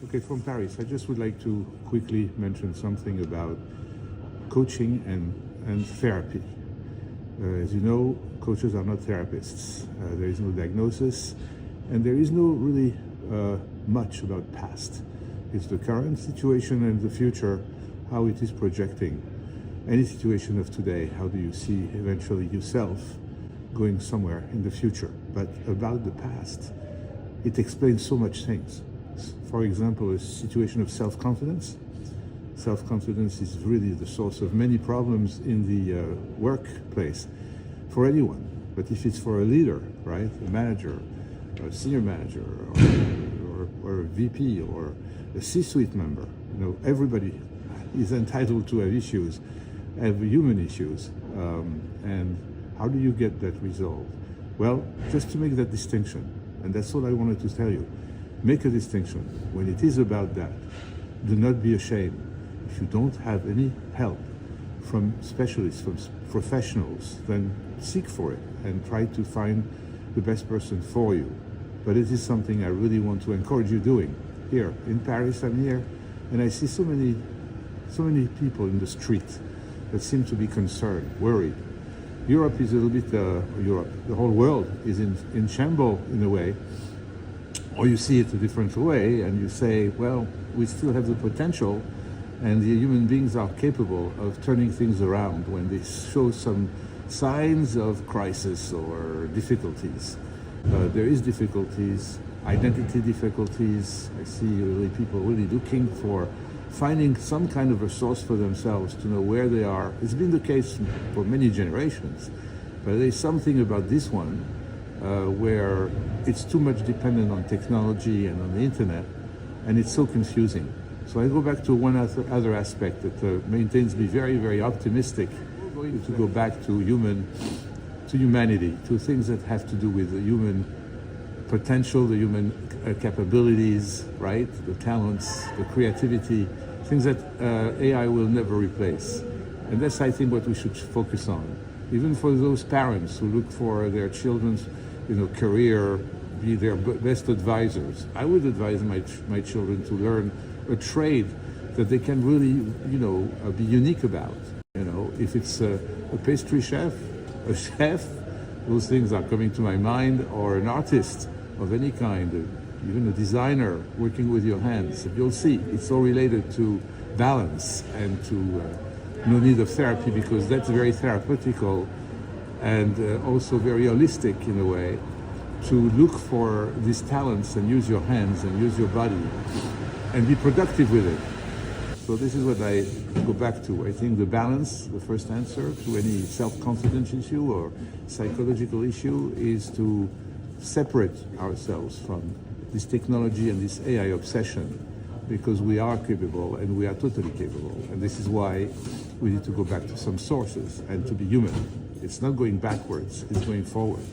Okay, from Paris, I just would like to quickly mention something about coaching and therapy. As you know, coaches are not therapists. There is no diagnosis, and there is no really much about past. It's the current situation and the future, how it is projecting. Any situation of today, how do you see eventually yourself going somewhere in the future? But about the past, it explains so much things. For example, a situation of self-confidence. Self-confidence is really the source of many problems in the workplace for anyone. But if it's for a leader, right, a manager, a senior manager, or a VP, or a C-suite member, everybody is entitled to have issues, have human issues. And how do you get that resolved? Well, just to make that distinction, and that's what I wanted to tell you. Make a distinction. When it is about that, do not be ashamed. If you don't have any help from specialists, from professionals, then seek for it and try to find the best person for you. But it is something I really want to encourage you doing. Here in Paris, I'm here, and I see so many people in the street that seem to be concerned, worried. Europe is a little bit, the whole world is in shambles in a way. Or you see it a different way and you say, well, we still have the potential and the human beings are capable of turning things around when they show some signs of crisis or difficulties. There is difficulties, identity difficulties. I see really people really looking for finding some kind of a source for themselves to know where they are. It's been the case for many generations, but there's something about this one where it's too much dependent on technology and on the internet, and it's so confusing. So I go back to one other aspect that maintains me very, very optimistic, to go back to humanity, to things that have to do with the human potential, the human capabilities, right? The talents, the creativity, things that AI will never replace. And that's, I think, what we should focus on. Even for those parents who look for their children's career, be their best advisors. I would advise my children to learn a trade that they can really, be unique about. If it's a pastry chef, a chef, those things are coming to my mind, or an artist of any kind, even a designer working with your hands. You'll see it's all related to balance and to no need of therapy, because that's very therapeutical and also very holistic in a way, to look for these talents and use your hands and use your body and be productive with it. So this is what I go back to. I think the balance, the first answer to any self-confidence issue or psychological issue, is to separate ourselves from this technology and this AI obsession, because we are capable and we are totally capable. And this is why we need to go back to some sources and to be human. It's not going backwards, it's going forward.